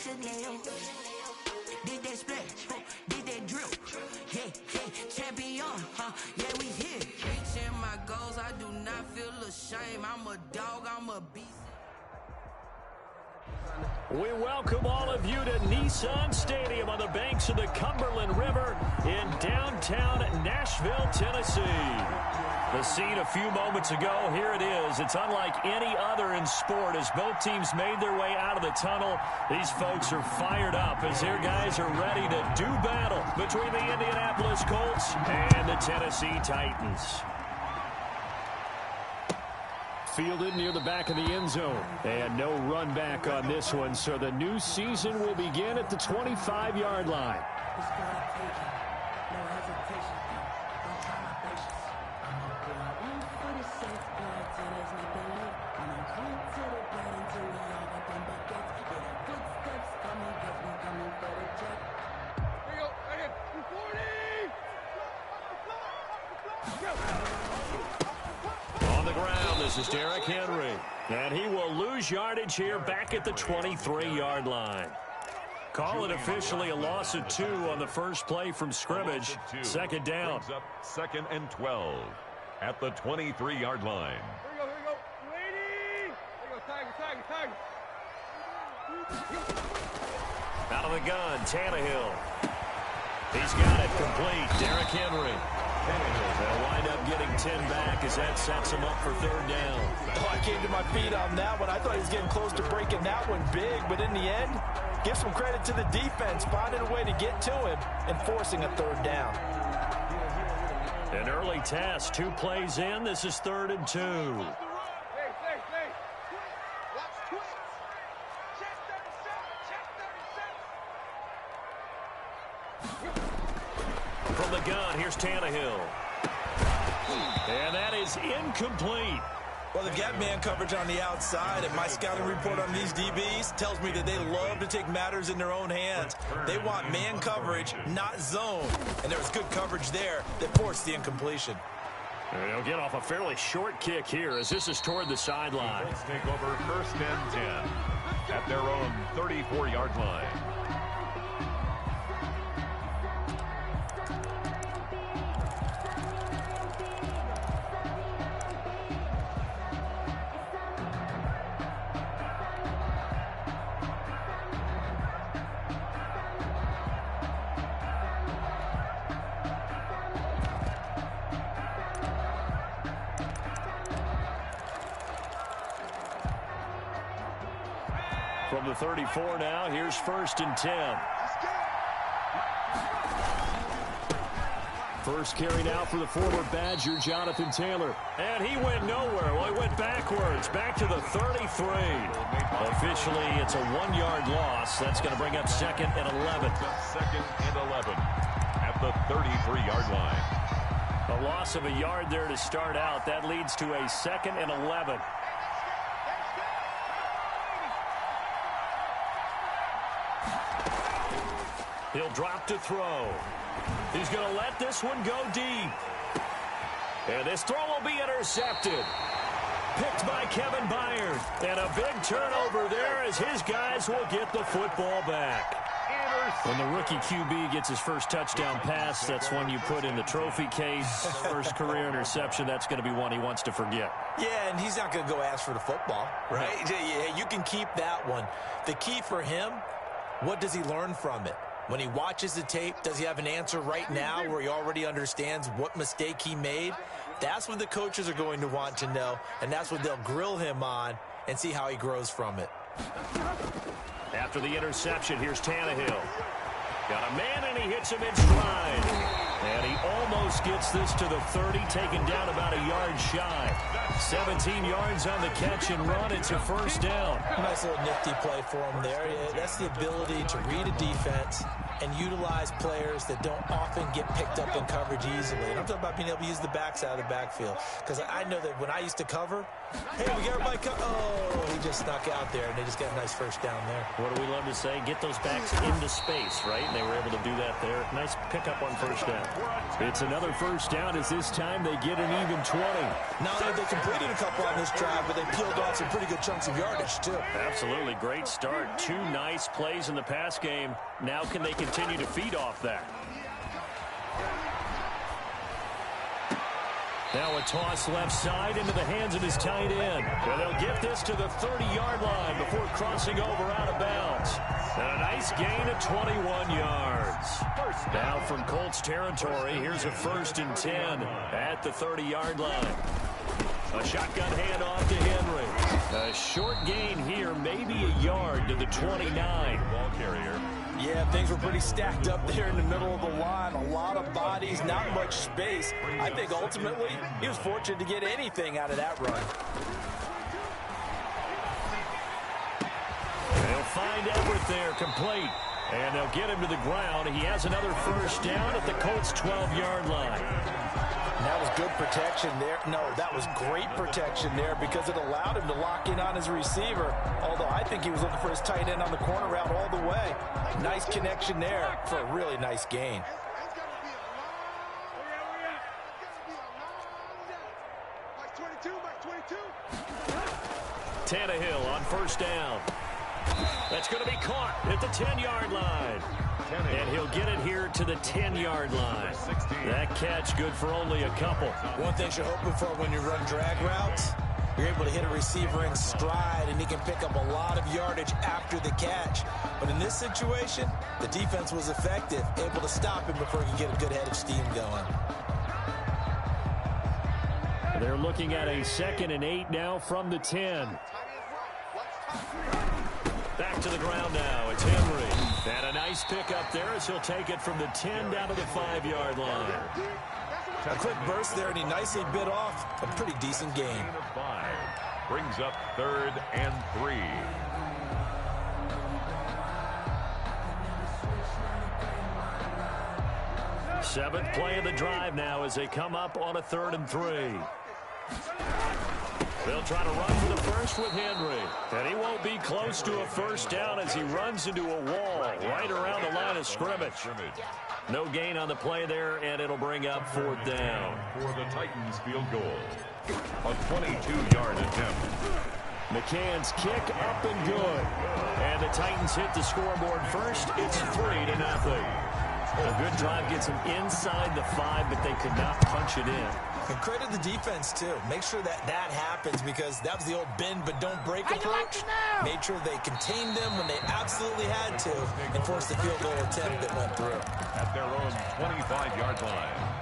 Chanel. Did that splash, did that drip. Yeah, champion, yeah, we here. Reaching my goals, I do not feel ashamed. I'm a dog, I'm a beast. We welcome all of you to Nissan Stadium on the banks of the Cumberland River in downtown Nashville, Tennessee. The scene a few moments ago, here it is. It's unlike any other in sport as both teams made their way out of the tunnel. These folks are fired up as their guys are ready to do battle between the Indianapolis Colts and the Tennessee Titans. Fielded near the back of the end zone. And no run back on this one, so the new season will begin at the 25-yard line. This is Derrick Henry, and he will lose yardage here back at the 23-yard line. Call it officially a loss of 2 on the first play from scrimmage. Second down. Up 2nd and 12 at the 23-yard line. Here we go. Waiting. There you go, tag. Out of the gun, Tannehill. He's got it complete. Derrick Henry. They'll wind up getting 10 back as that sets him up for third down. Oh, I came to my feet on that one. I thought he was getting close to breaking that one big, but in the end, give some credit to the defense, finding a way to get to him and forcing a third down. An early test, 2 plays in. This is 3rd and 2. From the gun, here's Tannehill. And that is incomplete. Well, they've got man coverage on the outside, and my scouting report on these DBs tells me that they love to take matters in their own hands. They want man coverage, not zone. And there was good coverage there that forced the incompletion. And they'll get off a fairly short kick here as this is toward the sideline. Let's take over 1st and 10 at their own 34-yard line. From the 34 now, here's 1st and 10. First carry now for the former Badger, Jonathan Taylor. And he went nowhere. Well, he went backwards, back to the 33. Officially, it's a 1-yard loss. That's going to bring up 2nd and 11. 2nd and 11 at the 33-yard line. A loss of a yard there to start out. That leads to a 2nd and 11. He'll drop to throw. He's going to let this one go deep. And this throw will be intercepted. Picked by Kevin Byard. And a big turnover there as his guys will get the football back. When the rookie QB gets his first touchdown pass, that's one you put in the trophy case. First career interception, that's going to be one he wants to forget. Yeah, and he's not going to go ask for the football, right? Yeah, you can keep that one. The key for him, what does he learn from it? When he watches the tape, does he have an answer right now where he already understands what mistake he made? That's what the coaches are going to want to know, and that's what they'll grill him on and see how he grows from it. After the interception, here's Tannehill. Got a man, and he hits him in stride. And he almost gets this to the 30, taken down about a yard shy. 17 yards on the catch and run. It's a first down. Nice little nifty play for him there. That's the ability to read a defense and utilize players that don't often get picked up in coverage easily. And I'm talking about being able to use the backside of the backfield. Because I know that when I used to cover, hey, we got everybody he just snuck out there, and they just got a nice first down there. What do we love to say? Get those backs into space, right? And they were able to do that there. Nice pickup on first down. It's another first down as this time they get an even 20. Not only they can completed a couple on this drive, but they peeled off some pretty good chunks of yardage, too. Absolutely great start. 2 nice plays in the pass game. Now can they continue to feed off that? Now a toss left side into the hands of his tight end. And they'll get this to the 30-yard line before crossing over out of bounds. And a nice gain of 21 yards. Now from Colts territory, here's a 1st and 10 at the 30-yard line. A shotgun handoff to Henry. A short gain here, maybe a yard to the 29. Ball carrier. Yeah, things were pretty stacked up there in the middle of the line. A lot of bodies, not much space. I think ultimately he was fortunate to get anything out of that run. They'll find Everett there, complete. And they'll get him to the ground. He has another 1st down at the Colts' 12-yard line. And that was good protection there. No, that was great protection there because it allowed him to lock in on his receiver. Although I think he was looking for his tight end on the corner route all the way. Nice connection there for a really nice gain. Tannehill on 1st down. That's going to be caught at the 10-yard line. And he'll get it here to the 10-yard line. That catch good for only a couple. One thing you're hoping for when you run drag routes, you're able to hit a receiver in stride, and he can pick up a lot of yardage after the catch. But in this situation, the defense was effective, able to stop him before he could get a good head of steam going. They're looking at a 2nd and 8 now from the 10. Back to the ground now. It's Henry. And a nice pickup there as he'll take it from the 10 down to the 5-yard line. A quick burst there, and he nicely bit off a pretty decent gain. 5 brings up 3rd and 3. Seventh play of the drive now as they come up on a 3rd and 3. They'll try to run for the first with Henry. And he won't be close to a 1st down as he runs into a wall right around the line of scrimmage. No gain on the play there, and it'll bring up 4th down. For the Titans field goal. A 22-yard attempt. McCann's kick up and good. And the Titans hit the scoreboard first. It's 3-0. A good drive gets them inside the 5, but they could not punch it in. And credit the defense, too. Make sure that happens because that was the old bend but don't break approach. Made sure they contained them when they absolutely had to and forced the field goal attempt that went through. At their own 25-yard line.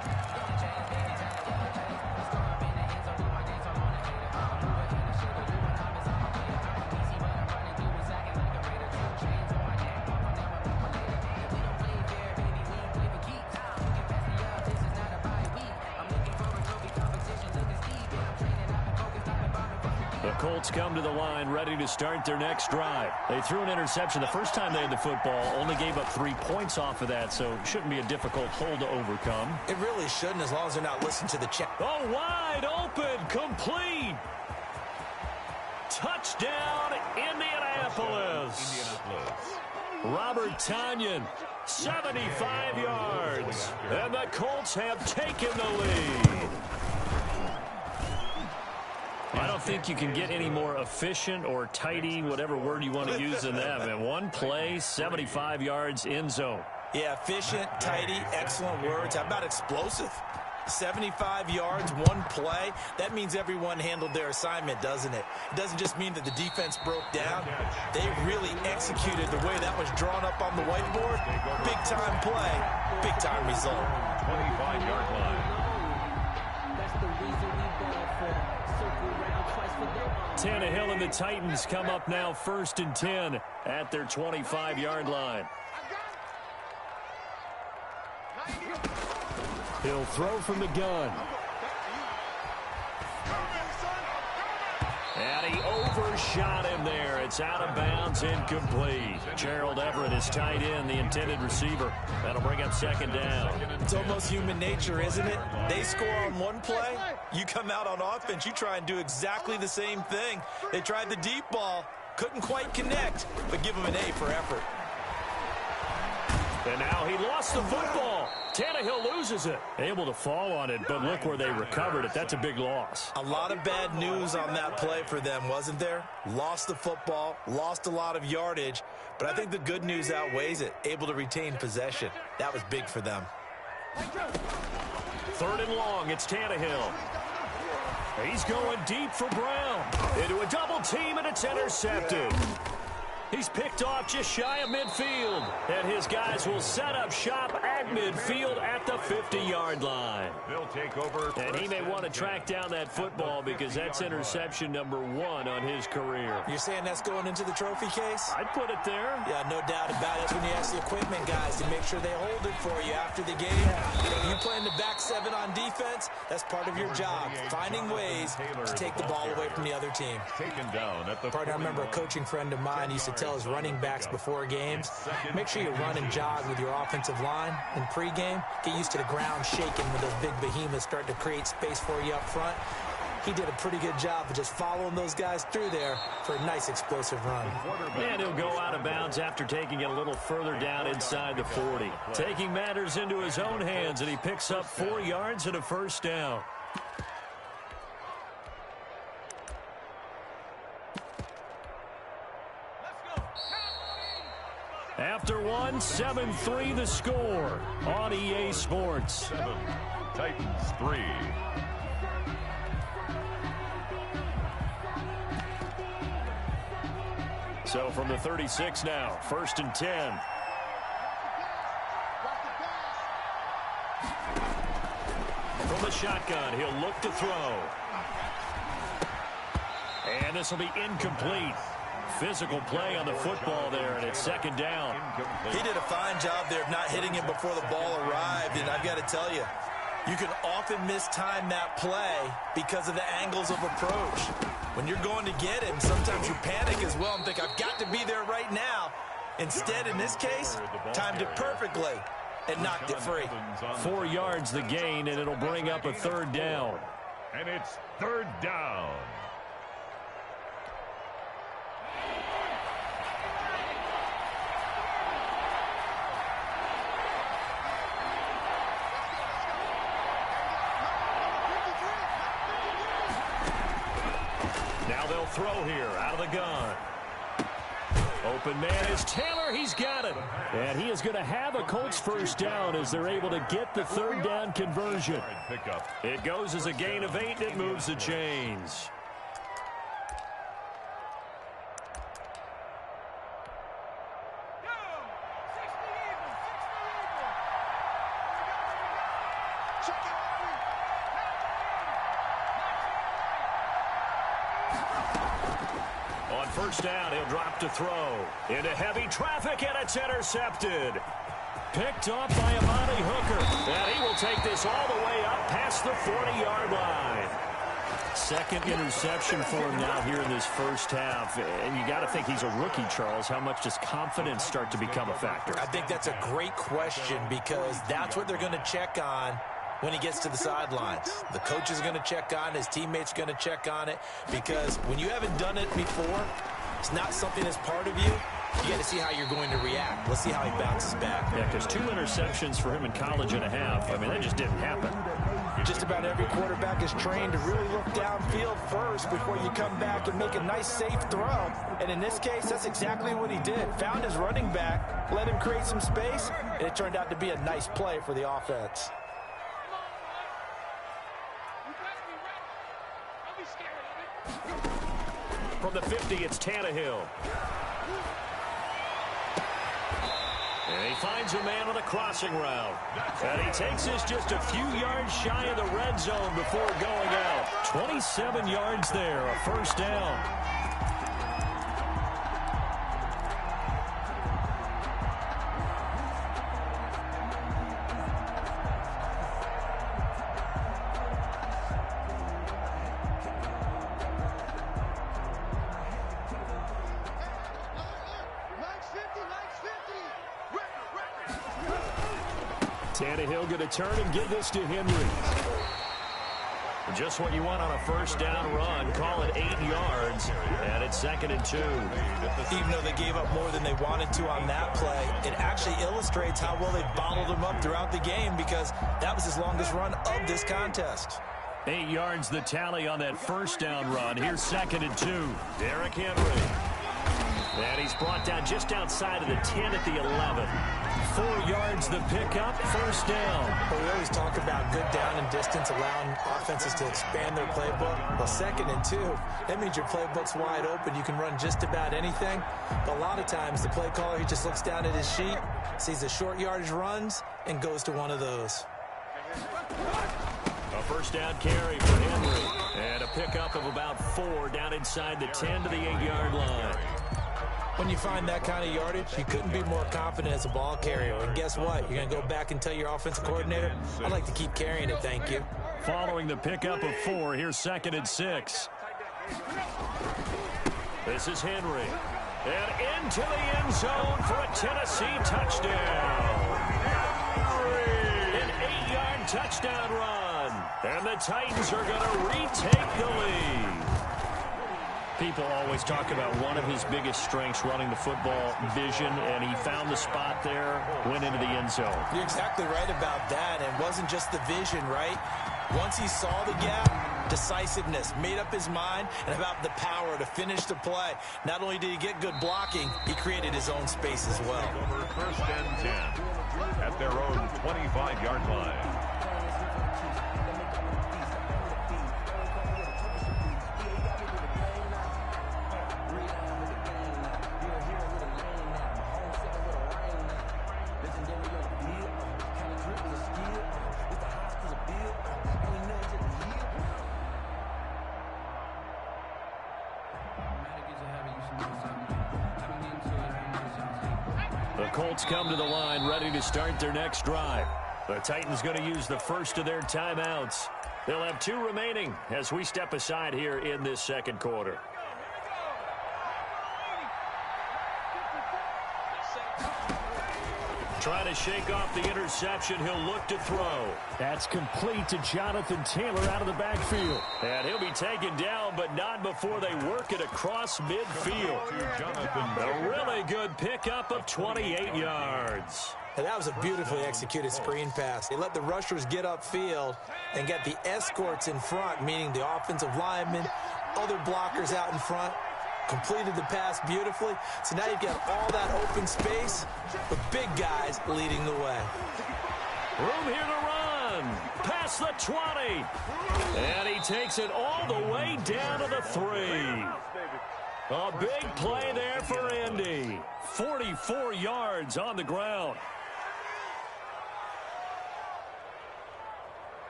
Colts come to the line ready to start their next drive. They threw an interception the first time they had the football, only gave up 3 points off of that, so it shouldn't be a difficult hole to overcome. It really shouldn't as long as they're not listening to the check. Oh, wide open, complete. Touchdown, Indianapolis. Robert Tonyan, 75 yards, and the Colts have taken the lead. I don't think you can get any more efficient or tidy, whatever word you want to use than that. And one play, 75 yards, end zone. Yeah, efficient, tidy, excellent words. How about explosive? 75 yards, one play. That means everyone handled their assignment, doesn't it? It doesn't just mean that the defense broke down. They really executed the way that was drawn up on the whiteboard. Big-time play, big-time result. 25-yard line. Tannehill and the Titans come up now 1st and 10 at their 25-yard line. He'll throw from the gun. And he overshot him there. It's out of bounds, incomplete. Gerald Everett is tight end, the intended receiver. That'll bring up 2nd down. It's almost human nature, isn't it? They score on one play, you come out on offense, you try and do exactly the same thing. They tried the deep ball, couldn't quite connect, but give them an A for effort. And now he lost the football. Tannehill loses it. Able to fall on it, but look where they recovered it. That's a big loss. A lot of bad news on that play for them, wasn't there? Lost the football, lost a lot of yardage, but I think the good news outweighs it. Able to retain possession. That was big for them. 3rd and long, it's Tannehill. He's going deep for Brown. Into a double team, and it's intercepted. He's picked off just shy of midfield. And his guys will set up shop at midfield at the 50-yard line. They'll take over. And he may want to track down that football because that's interception number 1 on his career. You're saying that's going into the trophy case? I'd put it there. Yeah, no doubt about it. That's when you ask the equipment guys to make sure they hold it for you after the game. You playing the back 7 on defense, that's part of your job. Finding ways to take the ball away from the other team. Taken down at the Partner, I remember a coaching friend of mine used to tell his running backs before games, make sure you run and jog with your offensive line in pregame. Get used to the ground shaking when those big behemoths start to create space for you up front. He did a pretty good job of just following those guys through there for a nice explosive run. And he'll go out of bounds after taking it a little further down inside the 40. Taking matters into his own hands, and he picks up 4 yards and a first down. After 1, 7-3 the score on EA Sports. 7, Titans 3. So from the 36 now, 1st and 10. From the shotgun, he'll look to throw. And this will be incomplete. Physical play on the football there, and it's 2nd down. He did a fine job there of not hitting him before the ball arrived, and I've got to tell you, you can often mistime that play because of the angles of approach. When you're going to get him, sometimes you panic as well and think, I've got to be there right now. Instead, in this case, timed it perfectly and knocked it free. 4 yards the gain, and it'll bring up a 3rd down. And it's 3rd down. Now they'll throw here out of the gun. Open man is Taylor. He's got it. And he is going to have a Colts first down as they're able to get the 3rd down conversion. It goes as a gain of 8, and it moves the chains. First down, he'll drop to throw. Into heavy traffic, and it's intercepted. Picked off by Amani Hooker. And he will take this all the way up past the 40-yard line. 2nd interception for him now here in this first half. And you got to think he's a rookie, Charles. How much does confidence start to become a factor? I think that's a great question because that's what they're going to check on when he gets to the sidelines. The coach is going to check on it. His teammates are going to check on it because when you haven't done it before, it's not something that's part of you. You got to see how you're going to react. Let's see how he bounces back. Yeah, because 2 interceptions for him in college and a half. I mean, that just didn't happen. Just about every quarterback is trained to really look downfield first before you come back and make a nice, safe throw. And in this case, that's exactly what he did. Found his running back, let him create some space, and it turned out to be a nice play for the offense. From the 50, it's Tannehill. And he finds a man on a crossing route. And he takes this just a few yards shy of the red zone before going out. 27 yards there, a first down. Tannehill going to turn and give this to Henry. Just what you want on a first down run. Call it 8 yards, and it's 2nd and 2. Even though they gave up more than they wanted to on that play, it actually illustrates how well they bottled them up throughout the game, because that was his longest run of this contest. 8 yards the tally on that first down run. Here's 2nd and 2. Derrick Henry. And he's brought down just outside of the 10 at the 11. 4 yards the pickup, first down. Well, we always talk about good down and distance, allowing offenses to expand their playbook. Well, 2nd and 2, that means your playbook's wide open. You can run just about anything. But a lot of times, the play caller, he just looks down at his sheet, sees the short yardage runs, and goes to one of those. A first down carry for Henry. And a pickup of about 4 down inside the 10 to the 8-yard line. When you find that kind of yardage, you couldn't be more confident as a ball carrier. And guess what? You're going to go back and tell your offensive coordinator, I'd like to keep carrying it, thank you. Following the pickup of 4, here's 2nd and 6. This is Henry. And into the end zone for a Tennessee touchdown. An 8-yard touchdown run. And the Titans are going to retake the lead. People always talk about one of his biggest strengths, running the football, vision, and he found the spot there, went into the end zone. You're exactly right about that. And it wasn't just the vision, right? Once he saw the gap, decisiveness, made up his mind, and about the power to finish the play. Not only did he get good blocking, he created his own space as well. Over 1st and 10 at their own 25-yard line. The Colts come to the line ready to start their next drive. The Titans going to use the first of their timeouts. They'll have 2 remaining as we step aside here in this 2nd quarter. Trying to shake off the interception. He'll look to throw. That's complete to Jonathan Taylor out of the backfield. And he'll be taken down, but not before they work it across midfield. A really good pickup of 28 yards. And that was a beautifully executed screen pass. They let the rushers get upfield and get the escorts in front, meaning the offensive linemen, other blockers out in front. Completed the pass beautifully. So now you've got all that open space with big guys leading the way. Room here to run. Past the 20. And he takes it all the way down to the 3. A big play there for Indy. 44 yards on the ground.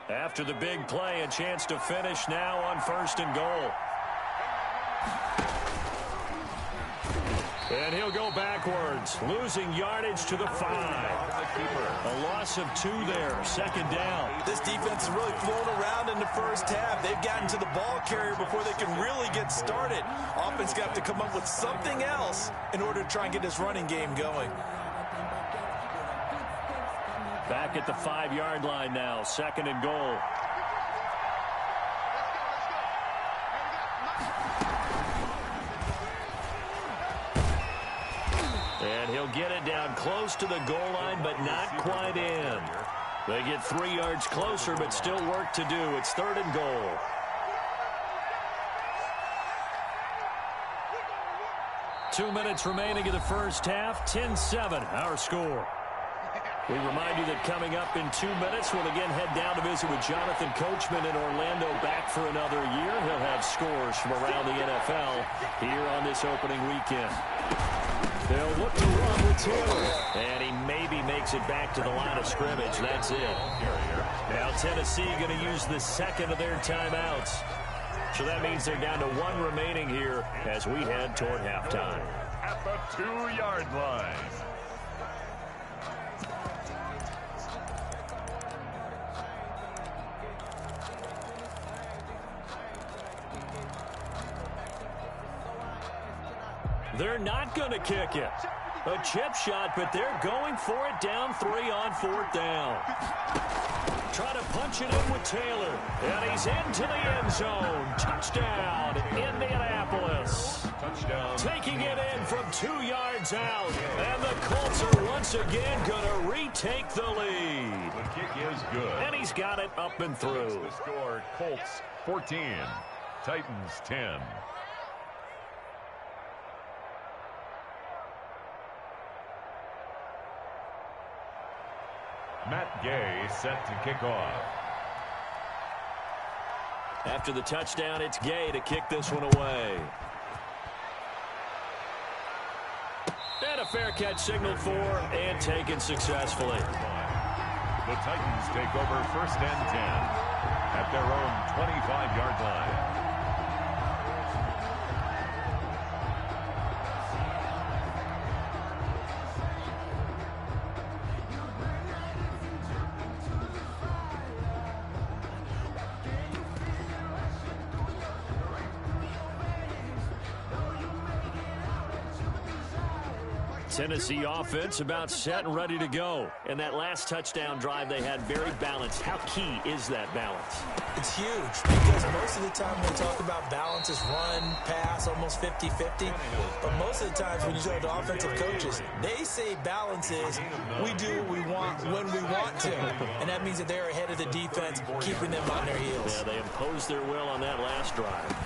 After the big play, a chance to finish now on 1st and goal. And he'll go backwards, losing yardage to the 5. A loss of 2 there, 2nd down. This defense is really thrown around in the first half. They've gotten to the ball carrier before they can really get started. Offense got to come up with something else in order to try and get this running game going. Back at the 5-yard line now, 2nd and goal. And he'll get it down close to the goal line, but not quite in. They get 3 yards closer, but still work to do. It's 3rd and goal. Two minutes remaining in the first half, 10-7, our score. We remind you that coming up in 2 minutes, we'll again head down to visit with Jonathan Coachman in Orlando, back for another year. He'll have scores from around the NFL here on this opening weekend. They'll look to run with Taylor. And he maybe makes it back to the line of scrimmage. That's it. Now Tennessee going to use the 2nd of their timeouts. So that means they're down to 1 remaining here as we head toward halftime. At the 2-yard line. They're not going to kick it. A chip shot, but they're going for it down 3 on 4th down. Trying to punch it in with Taylor. And he's into the end zone. Touchdown, Indianapolis. Touchdown. Taking it in from 2 yards out. And the Colts are once again going to retake the lead. The kick is good. And he's got it up and through. The score, Colts 14, Titans 10. Matt Gay set to kick off. After the touchdown, it's Gay to kick this one away. And a fair catch signaled for and taken successfully. The Titans take over 1st and 10 at their own 25-yard line. Tennessee offense about set and ready to go. And that last touchdown drive they had very balanced. How key is that balance? It's huge because most of the time when we talk about balance is run, pass, almost 50-50. But most of the times when you talk to offensive coaches, they say balance is we do what we want when we want to. And that means that they're ahead of the defense, keeping them on their heels. Yeah, they imposed their will on that last drive.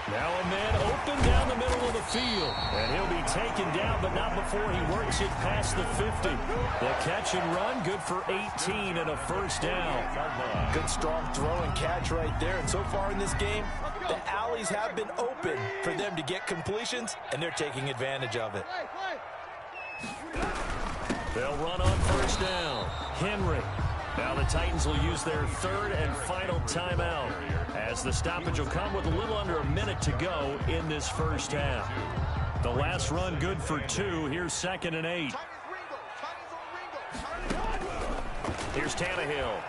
Now a man open down the middle of the field. And he'll be taken down, but not before he works it past the 50. The catch and run, good for 18 and a 1st down. Good strong throw and catch right there. And so far in this game, the alleys have been open for them to get completions, and they're taking advantage of it. They'll run on 1st down. Henry. Now the Titans will use their 3rd and final timeout as the stoppage will come with a little under a minute to go in this 1st half. The last run good for 2. Here's 2nd and 8. Here's Tannehill.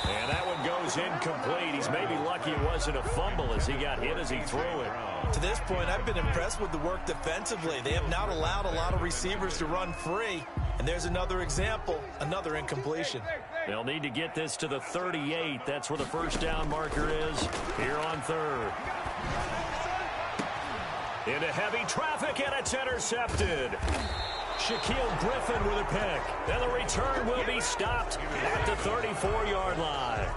And that one goes incomplete. He's maybe lucky it wasn't a fumble as he got hit as he threw it. To this point, I've been impressed with the work defensively. They have not allowed a lot of receivers to run free. And there's another example, another incompletion. They'll need to get this to the 38. That's where the 1st down marker is here on 3rd. Into heavy traffic, and it's intercepted. Shaquille Griffin with a pick. And the return will be stopped at the 34-yard line.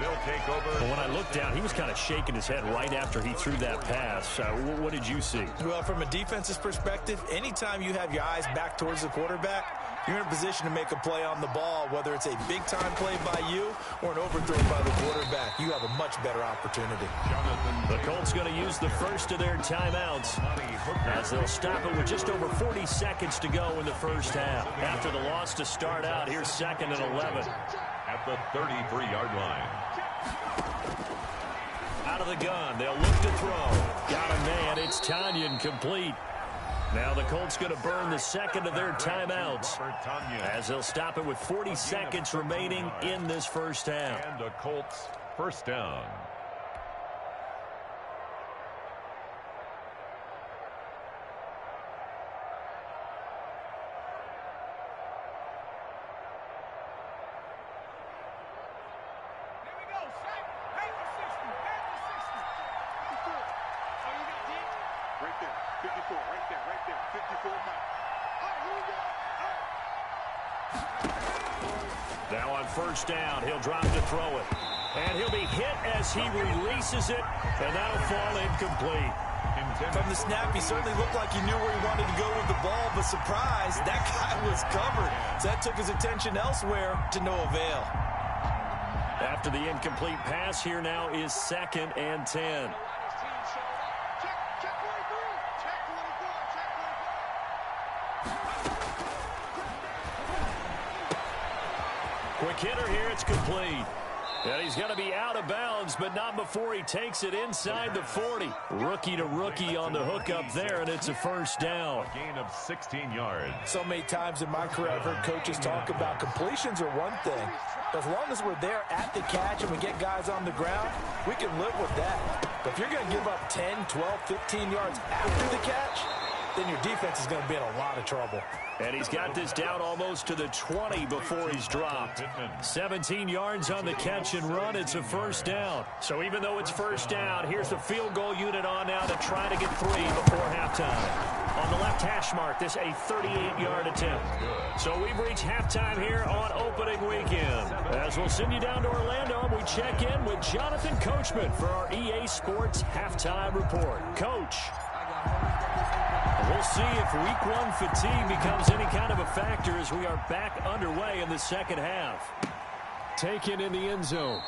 They'll take over. When I looked down, he was kind of shaking his head right after he threw that pass. What did you see? Well, from a defense's perspective, anytime you have your eyes back towards the quarterback, you're in a position to make a play on the ball, whether it's a big-time play by you or an overthrow by the quarterback. You have a much better opportunity. The Colts going to use the first of their timeouts as they'll stop it with just over 40 seconds to go in the 1st half. After the loss to start out, here's 2nd and 11. At the 33-yard line. Out of the gun, they'll look to throw. Got a man, it's Tanyan complete. Now the Colts going to burn the 2nd of their timeouts as they'll stop it with 40 seconds remaining in this 1st half. And the Colts 1st down. Now on 1st down, he'll drop to throw it. And he'll be hit as he releases it, and that'll fall incomplete. From the snap, he certainly looked like he knew where he wanted to go with the ball, but surprise, that guy was covered. So that took his attention elsewhere to no avail. After the incomplete pass, here now is 2nd and 10. Quick hitter here, it's complete. And he's going to be out of bounds, but not before he takes it inside the 40. Rookie to rookie on the hook up there, and it's a 1st down. A gain of 16 yards. So many times in my career, I've heard coaches talk about completions are one thing. But as long as we're there at the catch and we get guys on the ground, we can live with that. But if you're going to give up 10, 12, 15 yards after the catch, then your defense is going to be in a lot of trouble. And he's got this down almost to the 20 before he's dropped. 17 yards on the catch and run. It's a first down. So even though it's first down, here's the field goal unit on now to try to get 3 before halftime. On the left hash mark, this a 38-yard attempt. So we've reached halftime here on opening weekend. As we'll send you down to Orlando, we check in with Jonathan Coachman for our EA Sports Halftime Report. Coach. We'll see if week 1 fatigue becomes any kind of a factor as we are back underway in the second half. Taken in the end zone.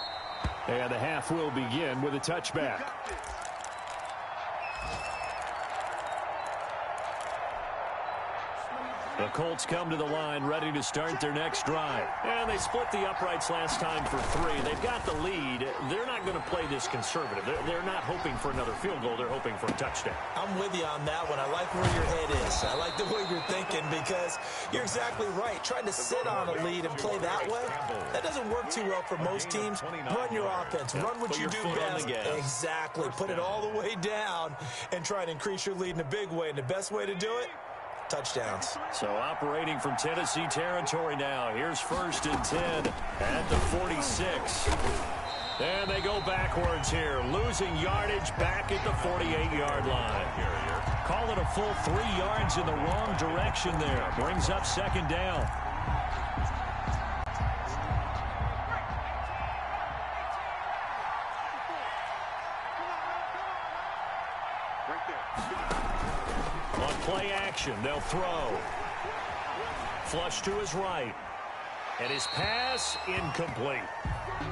And the half will begin with a touchback. The Colts come to the line ready to start their next drive. And they split the uprights last time for 3. They've got the lead. They're not going to play this conservative. They're not hoping for another field goal. They're hoping for a touchdown. I'm with you on that one. I like where your head is. I like the way you're thinking because you're exactly right. Trying to sit on a lead and play that way, that doesn't work too well for most teams. Run your offense. Run what you do best. Exactly. Put it all the way down and try to increase your lead in a big way. And the best way to do it, touchdowns. So operating from Tennessee territory now. Here's 1st and 10 at the 46. And they go backwards here. Losing yardage back at the 48-yard line. Call it a full 3 yards in the wrong direction there. Brings up 2nd down. Play action. They'll throw. Flush to his right. And his pass incomplete.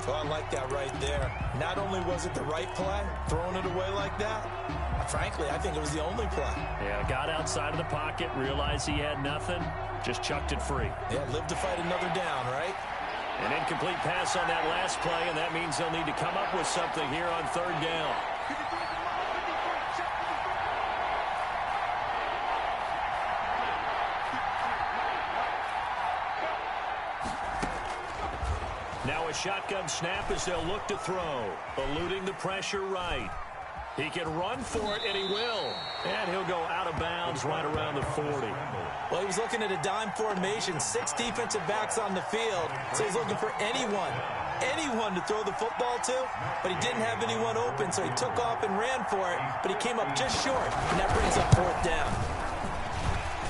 Well, I like that right there. Not only was it the right play, throwing it away like that, frankly, I think it was the only play. Yeah, got outside of the pocket, realized he had nothing, just chucked it free. Yeah, live to fight another down, right? An incomplete pass on that last play, and that means they'll need to come up with something here on 3rd down. Now a shotgun snap as they'll look to throw. Eluding the pressure right. He can run for it, and he will. And he'll go out of bounds right around the 40. Well, he was looking at a dime formation. 6 defensive backs on the field. So he's looking for anyone to throw the football to. But he didn't have anyone open, so he took off and ran for it. But he came up just short, and that brings up 4th down.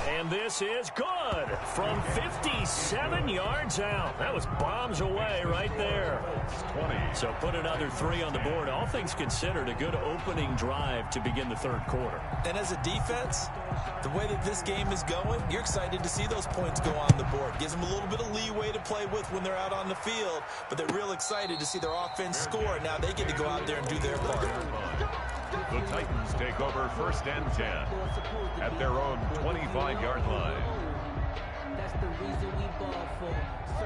And this is good from 57 yards out. That was bombs away right there. 20. So put another 3 on the board. All things considered, a good opening drive to begin the 3rd quarter. And as a defense, the way that this game is going, you're excited to see those points go on the board. Gives them a little bit of leeway to play with when they're out on the field, but they're real excited to see their offense score. Now they get to go out there and do their part. The Titans take over 1st and 10 at their own 25-yard line. That's the reason we ball for.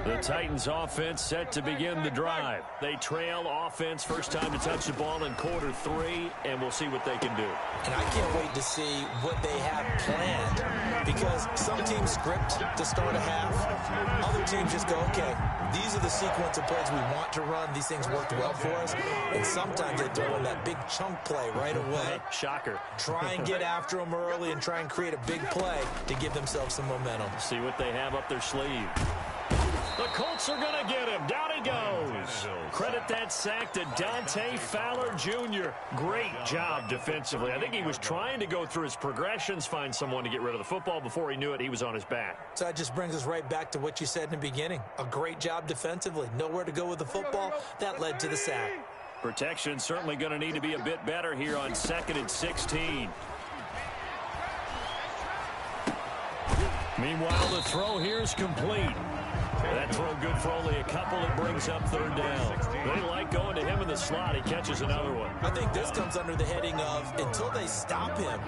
The Titans offense set to begin the drive. They trail offense first time to touch the ball in quarter 3, and we'll see what they can do. And I can't wait to see what they have planned, because some teams script to start a half. Other teams just go, okay, these are the sequence of plays we want to run. These things worked well for us. And sometimes they throw in that big chunk play right away. Shocker. Try and get after them early and try and create a big play to give themselves some momentum. See what they have up their sleeve. The Colts are going to get him. Down he goes. Credit that sack to Dante Fowler Jr. Great job defensively. I think he was trying to go through his progressions, find someone to get rid of the football. Before he knew it, he was on his back. So that just brings us right back to what you said in the beginning. A great job defensively. Nowhere to go with the football. That led to the sack. Protection certainly going to need to be a bit better here on 2nd and 16. Meanwhile, the throw here is complete. That throw good for only a couple. It brings up 3rd down. They like going to him in the slot. He catches another one. I think this comes under the heading of, until they stop him,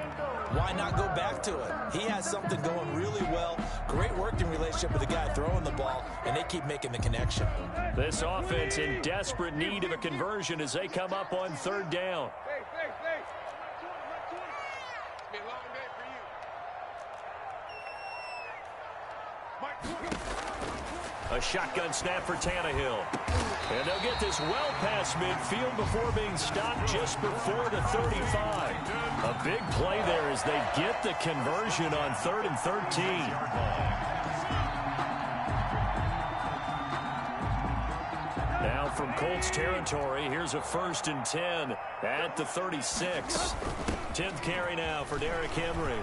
why not go back to it? He has something going really well. Great working relationship with the guy throwing the ball, and they keep making the connection. This offense in desperate need of a conversion as they come up on 3rd down. A shotgun snap for Tannehill. And they'll get this well past midfield before being stopped just before the 35. A big play there as they get the conversion on 3rd and 13. Now from Colts territory, here's a 1st and 10 at the 36. 10th carry now for Derrick Henry.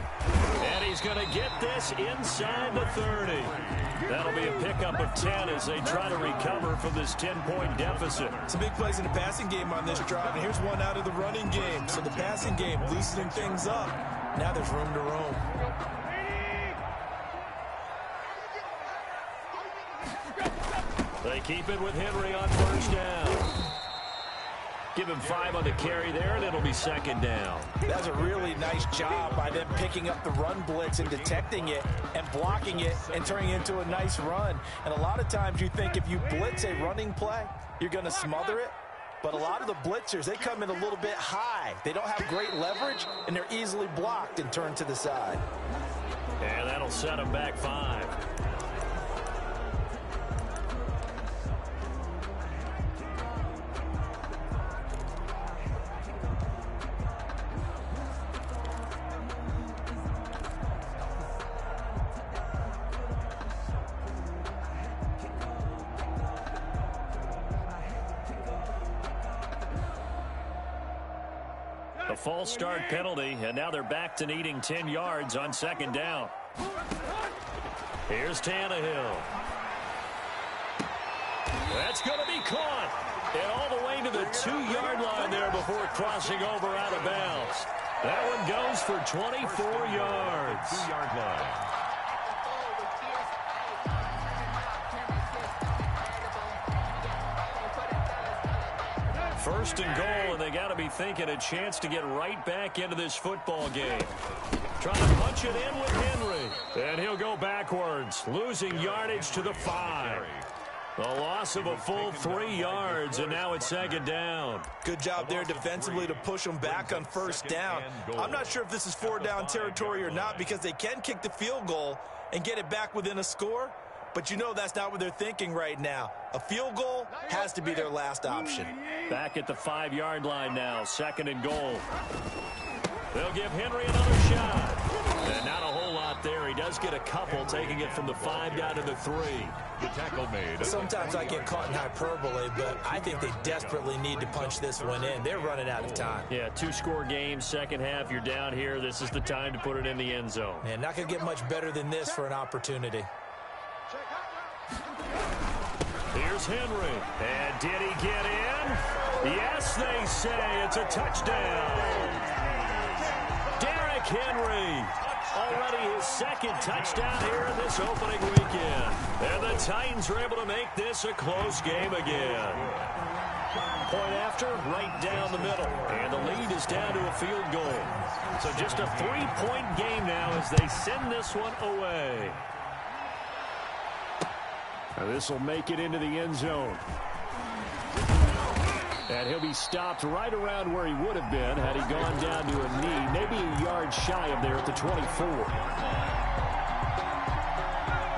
And he's going to get this inside the 30. That'll be a pickup of 10 as they try to recover from this 10-point deficit. Some big plays in the passing game on this drive, and here's one out of the running game. So the passing game loosening things up. Now there's room to roam. They keep it with Henry on 1st down. Give him 5 on the carry there, and it'll be 2nd down. That's a really nice job by them picking up the run blitz and detecting it and blocking it and turning it into a nice run. And a lot of times you think if you blitz a running play, you're going to smother it. But a lot of the blitzers, they come in a little bit high. They don't have great leverage, and they're easily blocked and turned to the side. And that'll set them back 5. A false start penalty, and now they're back to needing 10 yards on 2nd down. Here's Tannehill. That's going to be caught. And all the way to the 2-yard line there before crossing over out of bounds. That one goes for 24 yards. 2-yard line. First and goal, and they got to be thinking a chance to get right back into this football game. Trying to punch it in with Henry. And he'll go backwards, losing yardage to the 5. A loss of a full 3 yards, and now it's 2nd down. Good job there defensively to push them back on 1st down. I'm not sure if this is 4-down territory or not because they can kick the field goal and get it back within a score. But you know that's not what they're thinking right now. A field goal has to be their last option. Back at the 5-yard line now, 2nd and goal. They'll give Henry another shot. And not a whole lot there. He does get a couple, taking it from the 5 down to the 3. The tackle made. Sometimes I get caught in hyperbole, but I think they desperately need to punch this one in. They're running out of time. Yeah, 2-score game, second half. You're down here. This is the time to put it in the end zone. Man, not going to get much better than this for an opportunity. Here's Henry. And did he get in? Yes, they say it's a touchdown. Derrick Henry. Already his 2nd touchdown here in this opening weekend. And the Titans are able to make this a close game again. Point after, right down the middle. And the lead is down to a field goal. So just a 3-point game now as they send this one away. Now this will make it into the end zone. And he'll be stopped right around where he would have been had he gone down to a knee, maybe a yard shy of there at the 24.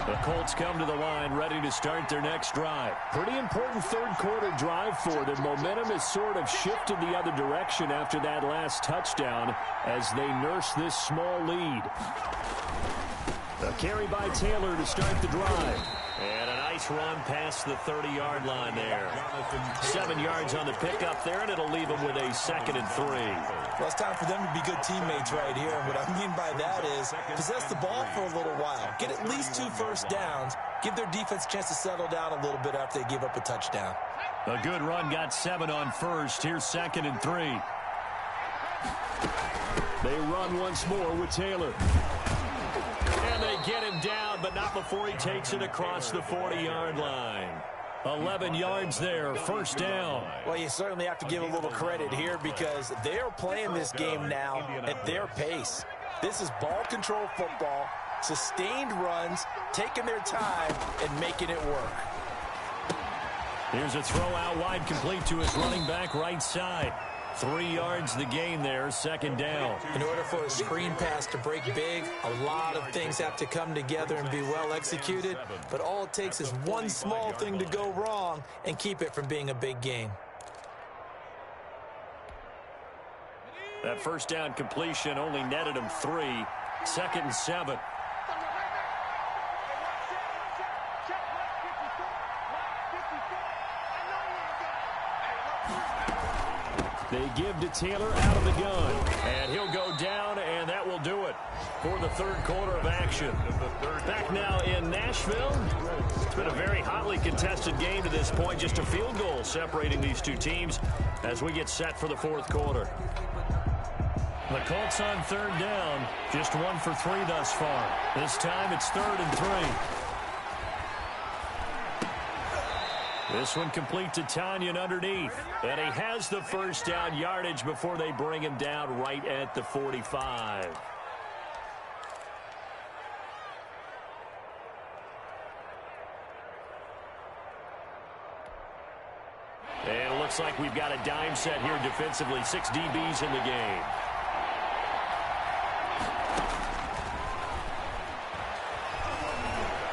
The Colts come to the line ready to start their next drive. Pretty important third-quarter drive for them. Momentum has sort of shifted the other direction after that last touchdown as they nurse this small lead. A carry by Taylor to start the drive. And a nice run past the 30-yard line there. 7 yards on the pickup there, and it'll leave them with a 2nd and 3. Well, it's time for them to be good teammates right here. And what I mean by that is possess the ball for a little while. Get at least 2 first downs. Give their defense a chance to settle down a little bit after they give up a touchdown. A good run got 7 on first. Here's 2nd and 3. They run once more with Taylor. And they get him down, but not before he takes it across the 40-yard line. 11 yards there, first down. Well, you certainly have to give a little credit here because they're playing this game now at their pace. This is ball control football, sustained runs, taking their time, and making it work. Here's a throw out wide complete to his running back right side. 3 yards the gain there, second down. In order for a screen pass to break big, a lot of things have to come together and be well executed, but all it takes is one small thing to go wrong and keep it from being a big gain. That first down completion only netted him 3. 2nd and 7. They give to Taylor out of the gun. And he'll go down, and that will do it for the third quarter of action. Back now in Nashville. It's been a very hotly contested game to this point. Just a field goal separating these two teams as we get set for the fourth quarter. The Colts on third down. Just 1 for 3 thus far. This time it's 3rd and 3. This one complete to Tanyan underneath. And he has the first down yardage before they bring him down right at the 45. And it looks like we've got a dime set here defensively. 6 DBs in the game.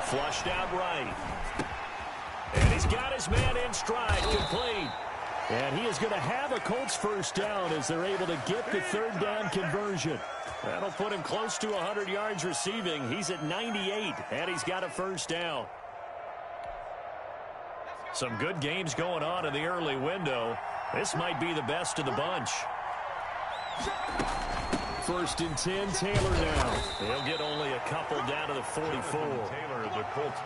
Flushed out right. And he's got his man in stride, complete. And he is going to have a Colts first down as they're able to get the third down conversion. That'll put him close to 100 yards receiving. He's at 98, and he's got a first down. Some good games going on in the early window. This might be the best of the bunch. 1st and 10, Taylor now. They'll get only a couple down to the 44.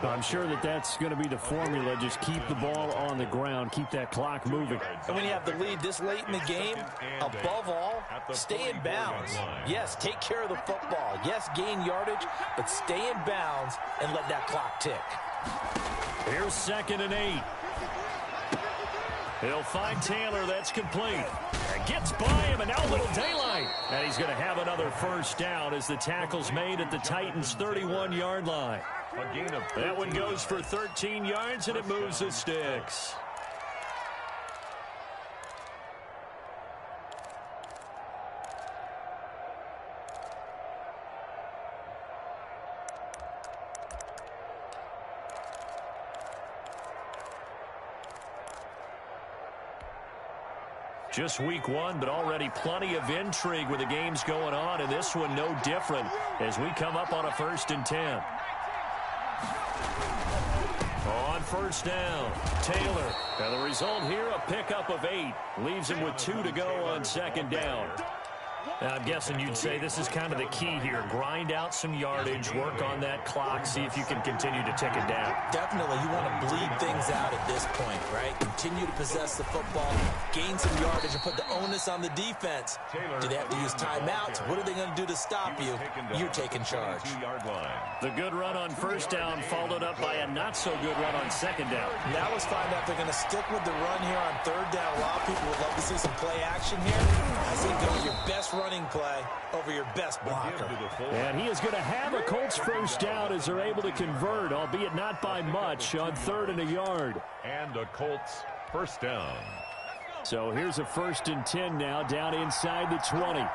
I'm sure that's going to be the formula. Just keep the ball on the ground. Keep that clock moving. And when you have the lead this late in the game, above all, stay in bounds. Yes, take care of the football. Yes, gain yardage, but stay in bounds and let that clock tick. Here's 2nd and 8. He'll find Taylor. That's complete. And gets by him, and now a little daylight. And he's going to have another first down as the tackle's made at the Titans' 31-yard line. That one goes for 13 yards, and it moves the sticks. Just week 1, but already plenty of intrigue with the games going on, and this one no different as we come up on a 1st and 10. On first down, Taylor. And the result here, a pickup of 8. Leaves him with 2 to go on 2nd down. Now, I'm guessing you'd say this is kind of the key here. Grind out some yardage, work on that clock, see if you can continue to tick it down. Definitely. You want to bleed things out at this point, right? Continue to possess the football, gain some yardage, and put the onus on the defense. Do they have to use timeouts? What are they going to do to stop you? You're taking charge. The good run on first down followed up by a not-so-good run on 2nd down. Now let's find out if they're going to stick with the run here on 3rd down. A lot of people would love to see some play action here. I say go with your best running play over your best blocker. And he is going to have a Colts first down as they're able to convert, albeit not by much, on 3rd and a yard. And a Colts first down. So here's a 1st and 10 now, down inside the 20.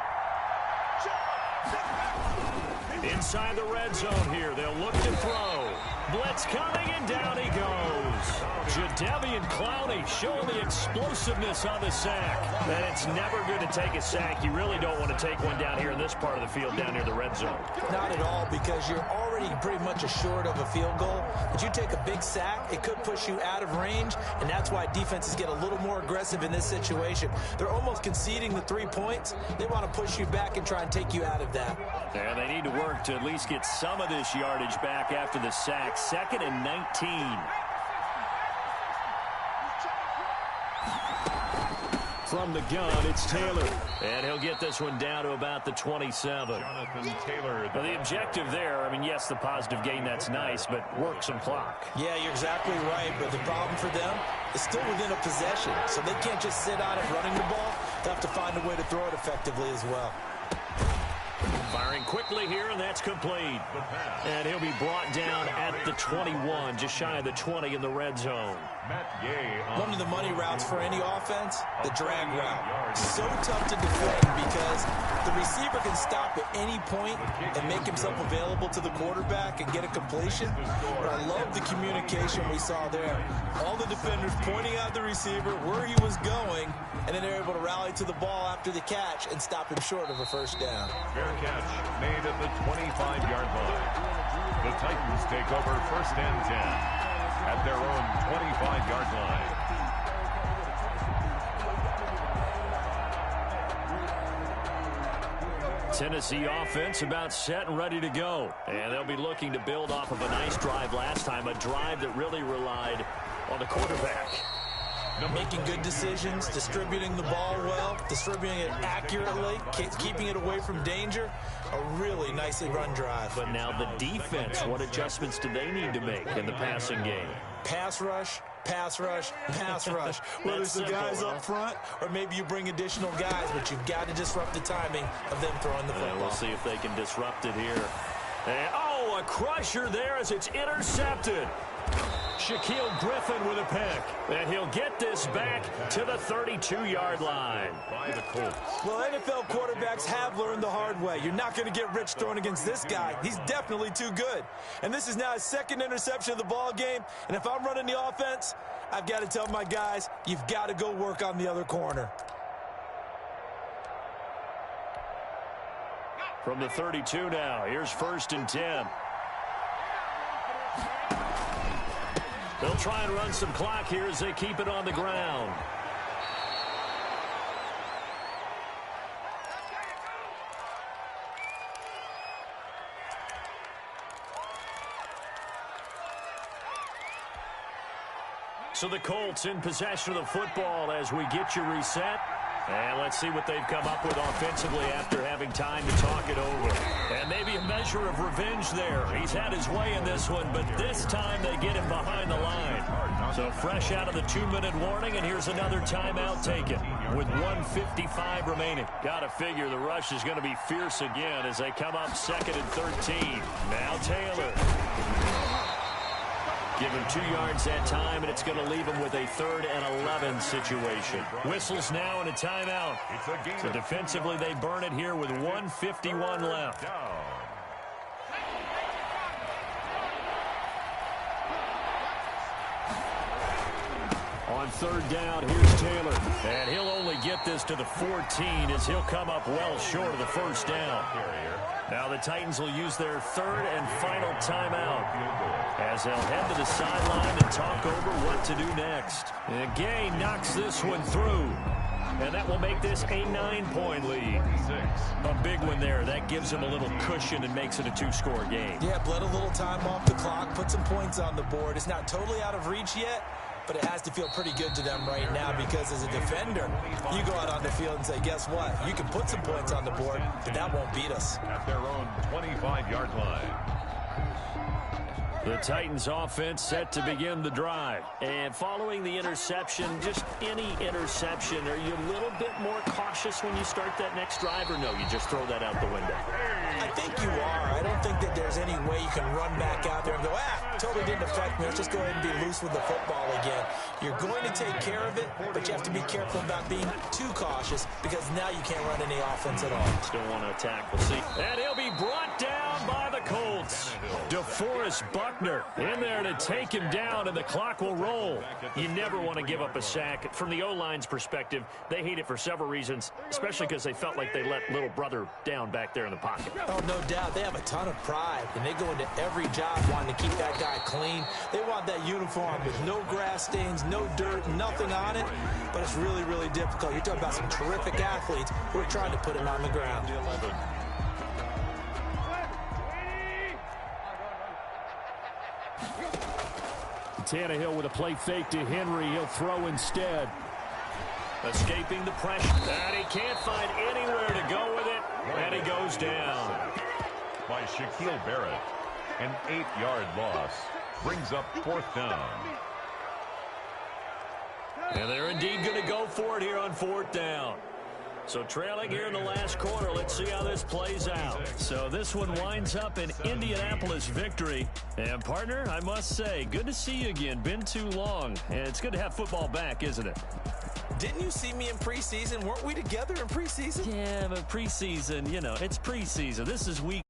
Inside the red zone here, they'll look to throw. Blitz coming, and down he goes. Jadeveon Clowney showing the explosiveness on the sack. And it's never good to take a sack. You really don't want to take one down here in this part of the field, down near the red zone. Not at all, because you're already pretty much assured of a field goal. But you take a big sack, it could push you out of range, and that's why defenses get a little more aggressive in this situation. They're almost conceding the 3 points. They want to push you back and try and take you out of that. Yeah, they need to work to at least get some of this yardage back after the sack. 2nd and 19. From the gun, it's Taylor. And he'll get this one down to about the 27. Jonathan Taylor. Now, the objective there, I mean, yes, the positive gain, that's nice, but work some clock. Yeah, you're exactly right, but the problem for them is still within a possession, so they can't just sit on it running the ball. They have to find a way to throw it effectively as well. Firing quickly here, and that's complete. And he'll be brought down at the 21, just shy of the 20 in the red zone. One of the money routes for any offense, the drag route. So tough to defend because the receiver can stop at any point and make himself available to the quarterback and get a completion. But I love the communication we saw there. All the defenders pointing out the receiver where he was going, and then they're able to rally to the ball after the catch and stop him short of a first down. Fair catch made at the 25-yard line. The Titans take over first and 10 at their own 25-yard line. Tennessee offense about set and ready to go. And they'll be looking to build off of a nice drive last time, a drive that really relied on the quarterback. Making good decisions, distributing the ball well, distributing it accurately, keeping it away from danger. A really nicely run drive. But now the defense, what adjustments do they need to make in the passing game? Pass rush, pass rush, pass rush. Whether it's the guys up front or maybe you bring additional guys, but you've got to disrupt the timing of them throwing the football. We'll see if they can disrupt it here. And, oh, a crusher there as it's intercepted. Shaquill Griffin with a pick. And he'll get this back to the 32-yard line. By the Colts. Well, NFL quarterbacks have learned the hard way. You're not going to get rich throwing against this guy. He's definitely too good. And this is now his second interception of the ball game. And if I'm running the offense, I've got to tell my guys, you've got to go work on the other corner. From the 32 now, here's first and 10. They'll try and run some clock here as they keep it on the ground. So the Colts in possession of the football as we get you reset. And let's see what they've come up with offensively after having time to talk it over. And maybe a measure of revenge there. He's had his way in this one, but this time they get him behind the line. So fresh out of the 2-minute warning, and here's another timeout taken with 1:55 remaining. Got to figure the rush is going to be fierce again as they come up second and 13. Now Taylor. Give him 2 yards that time, and it's going to leave him with a 3rd and 11 situation. Whistles now and a timeout. So defensively, they burn it here with 1:51 left. On 3rd down, here's Taylor. And he'll only get this to the 14 as he'll come up well short of the first down. Now the Titans will use their 3rd and final timeout as they'll head to the sideline and talk over what to do next. And Gay knocks this one through. And that will make this a 9-point lead. A big one there. That gives him a little cushion and makes it a 2-score game. Yeah, bled a little time off the clock, put some points on the board. It's not totally out of reach yet, but it has to feel pretty good to them right now because as a defender, you go out on the field and say, guess what? You can put some points on the board, but that won't beat us. At their own 25-yard line. The Titans offense set to begin the drive. And following the interception, just any interception, are you a little bit more cautious when you start that next drive, or no, you just throw that out the window? I think you are. I don't think that there's any way you can run back out there and go, totally didn't affect me. Let's just go ahead and be loose with the football again. You're going to take care of it, but you have to be careful about being too cautious because now you can't run any offense at all. Still want to attack. We'll see. And he'll be brought down by the Colts. DeForest Buckner in there to take him down, and the clock will roll. You never want to give up a sack. From the O-line's perspective, they hate it for several reasons, especially because they felt like they let little brother down back there in the pocket. Oh, no doubt. They have a ton of pride, and they go into every job wanting to keep that guy clean. They want that uniform with no grass stains, no dirt, nothing on it, but it's really, really difficult. You're talking about some terrific athletes who are trying to put him on the ground. Tannehill with a play fake to Henry. He'll throw instead. Escaping the pressure. And he can't find anywhere to go with it. And he goes down. By Shaquille Barrett. An 8-yard loss. Brings up 4th down. And they're indeed going to go for it here on 4th down. So trailing here in the last quarter. Let's see how this plays out. So this one winds up an Indianapolis victory. And, partner, I must say, good to see you again. Been too long. And it's good to have football back, isn't it? Didn't you see me in preseason? Weren't we together in preseason? Yeah, but preseason, you know, it's preseason. This is week